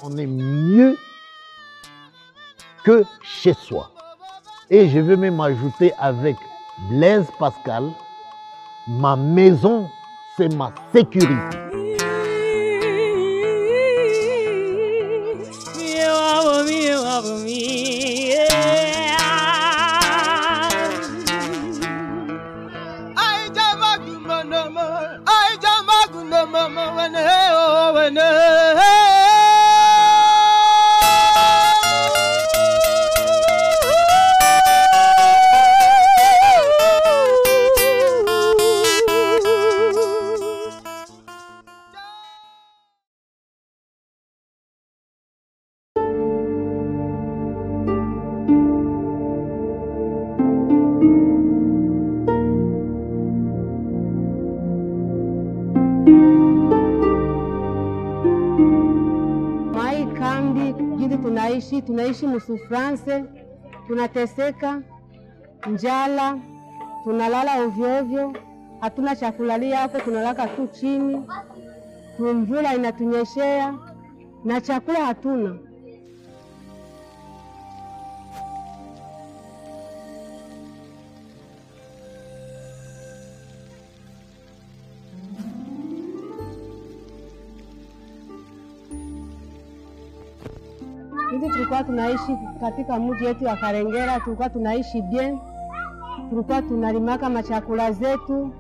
On est mieux que chez soi. Et je veux même ajouter avec Blaise Pascal, ma maison, c'est ma sécurité. Tunaishi msufrance, tunateseka, njala, tunalala ovyo ovyo, hatuna chakulalia hapo, tunalaka tu chini, mvula inatunyeshea na chakula hatuna. Hivi tulikuwa tunaishi katika mji wetu wa Karengera, tulikuwa tunaishi bien, tulikuwa tunalimaka machakula zetu,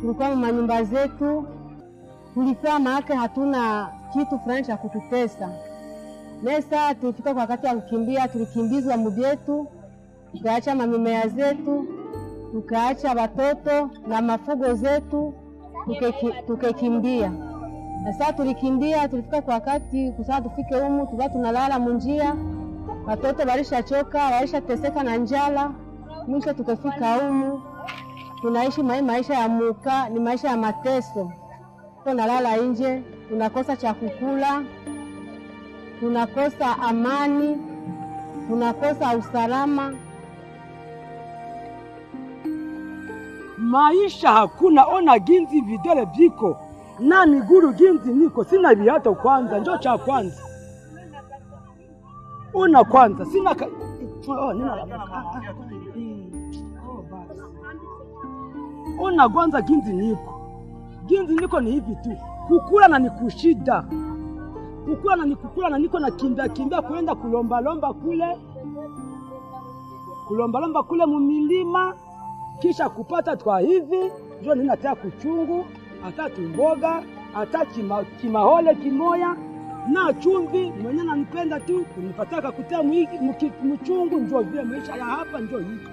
tulikuwa manyumba zetu, tulikuwa maake hatuna kitu fulani cha kututesa. Nesa tulifika kwa wakati wa kukimbia, tulikimbizwa mji wetu, tukaacha mamimea zetu, tukaacha watoto na mafugo zetu, tukekimbia. Sasa tulikimbia, tulifika kwa wakati kusema tufike humu, tulikuwa tunalala munjia, watoto walisha choka, walisha teseka na njala, mwisho tukafika humu, tunaishi maisha ya muka, ni maisha ya mateso. Tunalala nje, tunakosa cha kukula, tunakosa amani, tunakosa usalama. Maisha hakuna, ona ginzi vidole viko. Na miguru ginzi niko, sina viatu kwanza, njoo cha kwanza. Una kwanza, sina nina lamuka. Una kwanza ginzi niko. Ginzi niko ni hivi tu. Kukula na nikushida. Kukula na niko na kimbia kuenda kulomba kule. Kulomba kule mumilima. Kisha kupata kwa hivi, njoo ninatea kuchungu. Hata tumboga, hata kimahole kimoya na chumvi, mwenye nanipenda tu kunipataka kutea mchungu, njoo vile maisha ya hapa njoo hivi.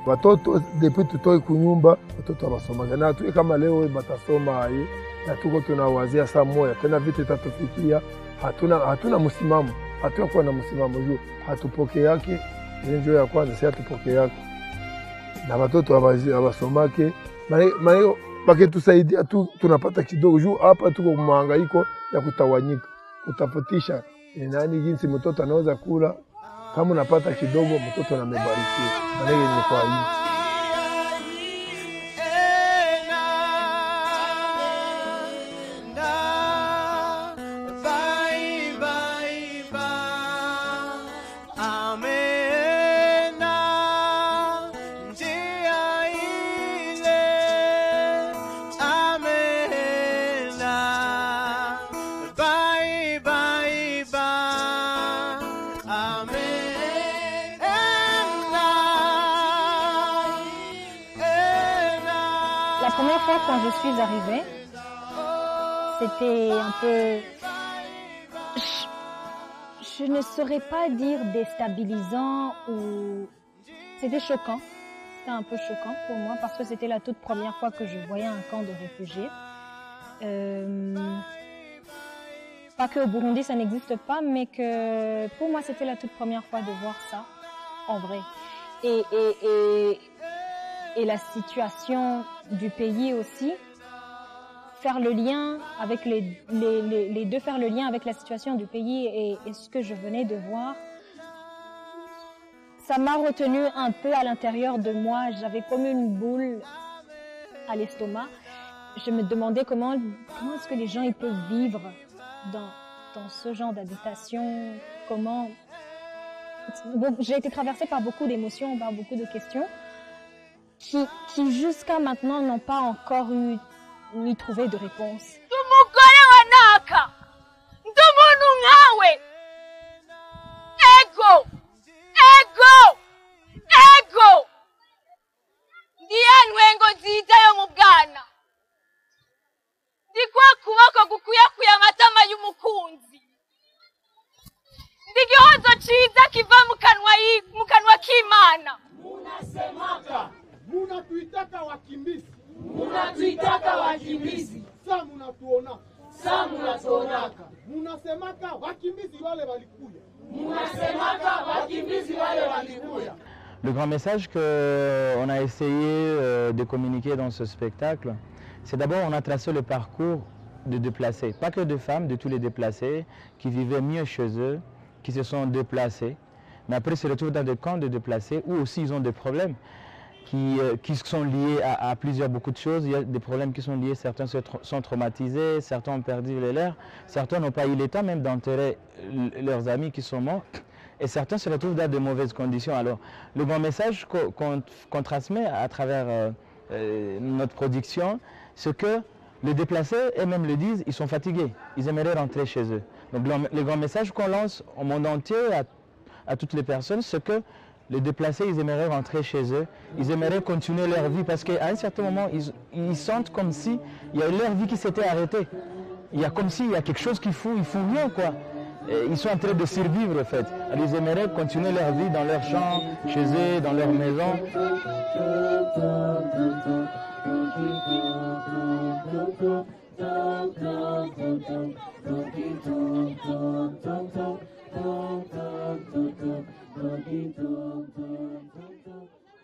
Watoto depuis tutoe kunyumba, watoto wasomanga na tu kama leo batasoma hai, na tuko tunawazia saa moja tena vitu itatufikia, hatuna msimamo, hatukuwa na msimamo juu hatupokee yake. Njoo ya kwanza si atupokee yake. Na watoto hawasomake. Maana wakitusaidia tu tunapata kidogo juu hapa tuko mahangaiko ya kutawanyika. Kutafutisha nani jinsi mtoto anaweza kula. Kama unapata kidogo mtoto anamebarikiwa. Maana ni kwa hiyo. Amen. première fois quand je suis arrivée, c'était un peu... Je ne saurais pas dire déstabilisant ou... C'était choquant. C'était un peu choquant pour moi parce que c'était la toute première fois que je voyais un camp de réfugiés. Pas qu'au Burundi ça n'existe pas, mais que pour moi c'était la toute première fois de voir ça en vrai. Et la situation du pays aussi, faire le lien avec les deux, faire le lien avec la situation du pays et ce que je venais de voir, ça m'a retenu un peu à l'intérieur de moi. J'avais comme une boule à l'estomac. Je me demandais comment est-ce que les gens ils peuvent vivre dans ce genre d'habitation, comment... Bon, j'ai été traversée par beaucoup d'émotions, par beaucoup de questions qui jusqu'à maintenant n'ont pas encore ni trouvé de réponse. Umugore wa naka ndumuntu nkawe ego ndiya ntwengo nziza yo mu bwana ndi kwa kuboko gukuyakuya amatama y'umukunzi ndi gihozo ciza kiva mu kanwa k'Imana. Munasemaka munatuitaka wakimbizi, sa munatuonaka, munasemaka wakimbizi wale walikuya. Le grand message qu'on a essayé de communiquer dans ce spectacle, c'est d'abord on a tracé le parcours de déplacés, pas que de femmes, de tous les déplacés qui vivaient mieux chez eux, qui se sont déplacés, mais après se retrouvent dans des camps de déplacés où aussi ils ont des problèmes qui sont liés à beaucoup de choses. Il y a des problèmes qui sont liés, certains sont traumatisés, certains ont perdu les leurs, certains n'ont pas eu le temps même d'enterrer leurs amis qui sont morts, et certains se retrouvent dans de mauvaises conditions. Alors, le grand message qu'on transmet à travers notre production, c'est que les déplacés, eux-mêmes le disent, ils sont fatigués, ils aimeraient rentrer chez eux. Donc, le grand message qu'on lance au monde entier, à toutes les personnes, c'est que les déplacés, ils aimeraient rentrer chez eux, ils aimeraient continuer leur vie parce qu'à un certain moment, ils sentent comme si il y a leur vie qui s'était arrêtée. Il y a comme s'il y a quelque chose qu'ils font rien quoi. Et ils sont en train de survivre en fait. Alors, ils aimeraient continuer leur vie dans leur champ, chez eux, dans leur maison.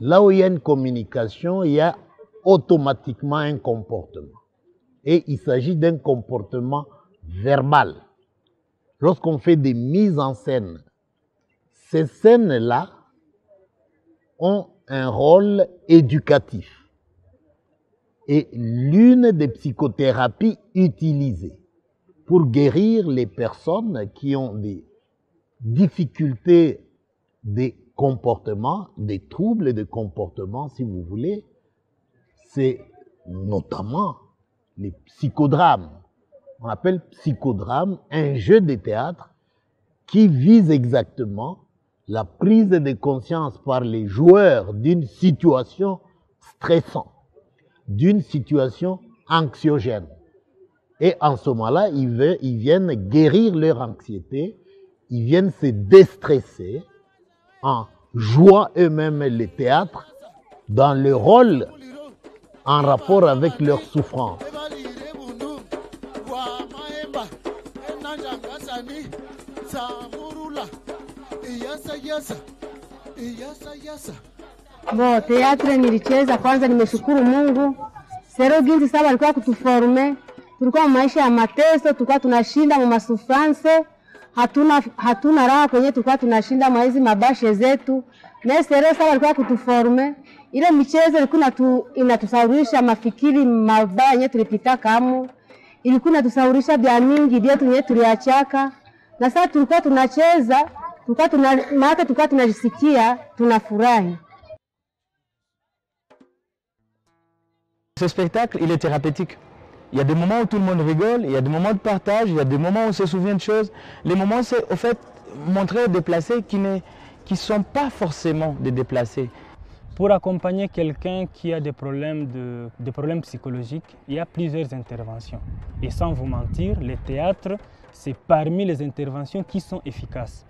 Là où il y a une communication, il y a automatiquement un comportement. Et il s'agit d'un comportement verbal. Lorsqu'on fait des mises en scène, ces scènes-là ont un rôle éducatif. Et l'une des psychothérapies utilisées pour guérir les personnes qui ont des difficultés des comportements, des troubles de comportement, si vous voulez, c'est notamment les psychodrames. On appelle psychodrame un jeu de théâtre qui vise exactement la prise de conscience par les joueurs d'une situation stressante, d'une situation anxiogène. Et en ce moment-là, ils viennent guérir leur anxiété, ils viennent se déstresser en jouant eux-mêmes le théâtre dans le rôle en rapport avec leur souffrance. Bo, teatre nilicheza kwanza, nimeshukuru Mungu. Sero ginzi sasa walikuwa kutuforme. Tulikuwa maisha ya mateso, tulikuwa tunashinda mu masufranse. Hatuna raha kwenye tulikuwa tunashinda maizi mabashe zetu. Na sero sasa walikuwa kutuforme. Ile michezo ilikuwa inatusaurisha mafikiri mabaya yenye tulipita kamo. Ilikuwa inatusaurisha bya mingi byetu yenye tuliachaka. Na sasa tulikuwa tunacheza, tulikuwa tunajisikia, tunafurahi. Ce spectacle, il est thérapeutique. Il y a des moments où tout le monde rigole, il y a des moments de partage, il y a des moments où on se souvient de choses. Les moments, c'est au fait montrer aux déplacés qui ne sont pas forcément des déplacés. Pour accompagner quelqu'un qui a des problèmes psychologiques, il y a plusieurs interventions. Et sans vous mentir, le théâtre, c'est parmi les interventions qui sont efficaces.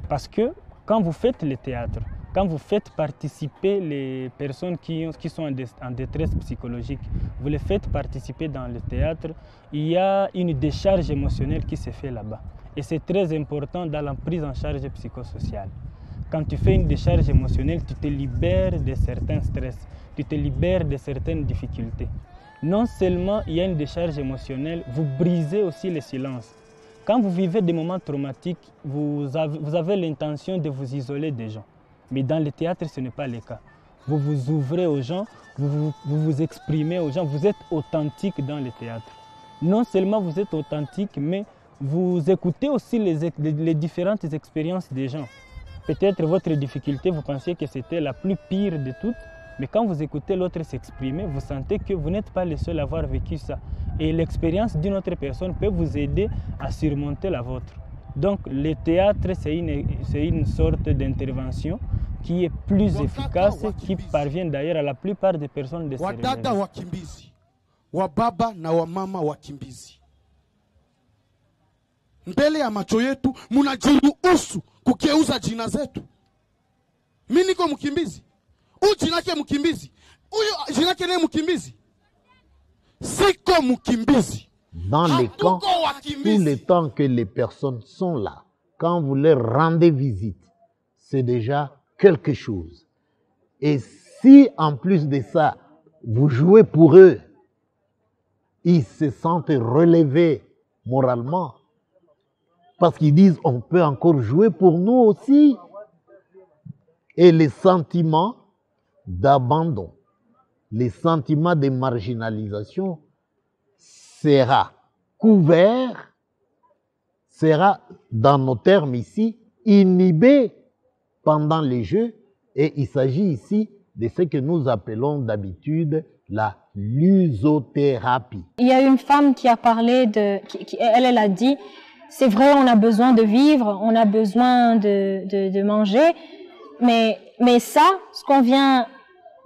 Parce que quand vous faites le théâtre, quand vous faites participer les personnes qui sont en détresse psychologique, vous les faites participer dans le théâtre, il y a une décharge émotionnelle qui se fait là-bas. Et c'est très important dans la prise en charge psychosociale. Quand tu fais une décharge émotionnelle, tu te libères de certains stress, tu te libères de certaines difficultés. Non seulement il y a une décharge émotionnelle, vous brisez aussi le silence. Quand vous vivez des moments traumatiques, vous avez l'intention de vous isoler des gens. Mais dans le théâtre, ce n'est pas le cas. Vous vous ouvrez aux gens, vous vous exprimez aux gens, vous êtes authentique dans le théâtre. Non seulement vous êtes authentique, mais vous écoutez aussi les différentes expériences des gens. Peut-être votre difficulté, vous pensiez que c'était la plus pire de toutes, mais quand vous écoutez l'autre s'exprimer, vous sentez que vous n'êtes pas le seul à avoir vécu ça. Et l'expérience d'une autre personne peut vous aider à surmonter la vôtre. Donc le théâtre, c'est une sorte d'intervention qui est plus efficace, qui parvient d'ailleurs à la plupart des personnes de ces Wadada wakimbizi, wababa na wamama wakimbizi. Mbele ya macho yetu munajiruhusu kukeuza jina zetu. Mimi niko mkimbizi. Huyu jina yake mkimbizi. Huyu jina yake ni mkimbizi. Siko mkimbizi. Dans les camps, tout le temps que les personnes sont là, quand vous leur rendez visite, c'est déjà quelque chose. Et si en plus de ça, vous jouez pour eux, ils se sentent relevés moralement. Parce qu'ils disent, on peut encore jouer pour nous aussi. Et les sentiments d'abandon, les sentiments de marginalisation sera couvert, sera, dans nos termes ici, inhibé pendant les jeux. Et il s'agit ici de ce que nous appelons d'habitude la lusothérapie. Il y a une femme qui a parlé elle a dit, c'est vrai, on a besoin de vivre, on a besoin de manger, mais ça, ce qu'on vient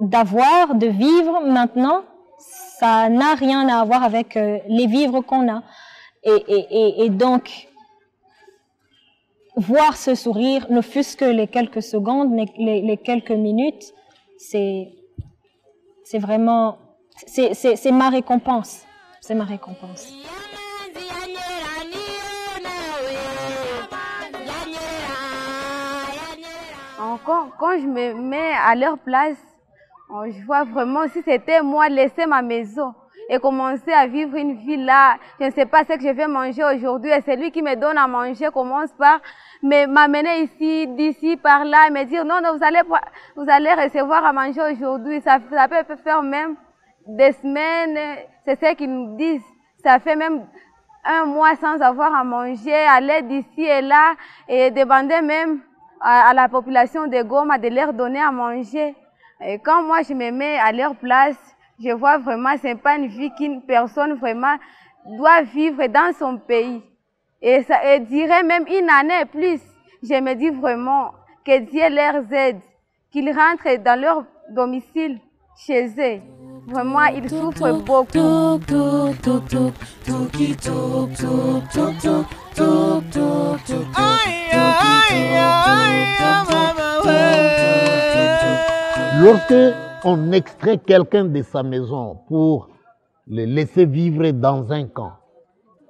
d'avoir, de vivre maintenant, ça n'a rien à voir avec les vivres qu'on a. Et donc, voir ce sourire, ne fût-ce que les quelques secondes, les quelques minutes, c'est vraiment, c'est ma récompense. C'est ma récompense. Quand je me mets à leur place, je vois vraiment, si c'était moi, laisser ma maison et commencer à vivre une vie là, je ne sais pas ce que je vais manger aujourd'hui, et c'est lui qui me donne à manger, commence par m'amener ici, d'ici, par là, et me dire non, vous allez recevoir à manger aujourd'hui. Ça peut faire même des semaines, c'est ce qu'ils nous disent. Ça fait même 1 mois sans avoir à manger, aller d'ici et là, et demander même à la population de Goma de leur donner à manger. Et quand moi je me mets à leur place, je vois vraiment c'est pas une vie qu'une personne vraiment doit vivre dans son pays. Et ça dirait même une année plus. Je me dis vraiment que Dieu leur aide, qu'ils rentrent dans leur domicile chez eux. Vraiment, ils souffrent beaucoup. Lorsque on extrait quelqu'un de sa maison pour le laisser vivre dans un camp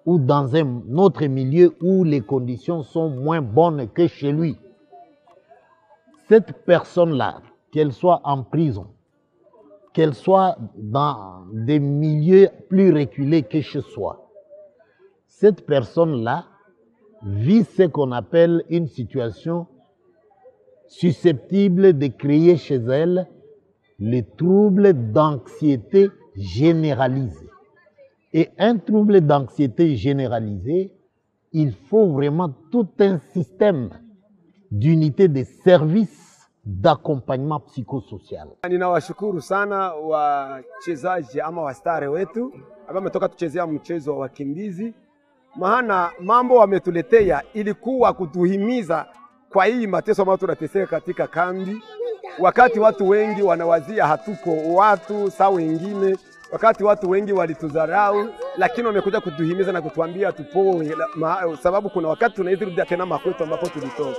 ou dans un autre milieu où les conditions sont moins bonnes que chez lui, cette personne-là, qu'elle soit en prison, qu'elle soit dans des milieux plus reculés que chez soi, cette personne-là vit ce qu'on appelle une situation susceptible de créer chez elle les troubles d'anxiété généralisée. Et un trouble d'anxiété généralisée, il faut vraiment tout un système d'unité de services d'accompagnement psychosocial. Ninawashukuru sana wachezaji ama wastare wetu ambao wametoka tuchezea mchezo wa wakimbizi, maana mambo wametuletea ilikuwa kutuhimiza kwa hii mateso ambayo tunateseka katika kambi, wakati watu wengi wanawazia hatuko watu sawa wengine, wakati watu wengi walitudharau, lakini wamekuja kutuhimiza na kutuambia tupoe, sababu kuna wakati tunaweza rudia tena makwetu ambapo tulitoka.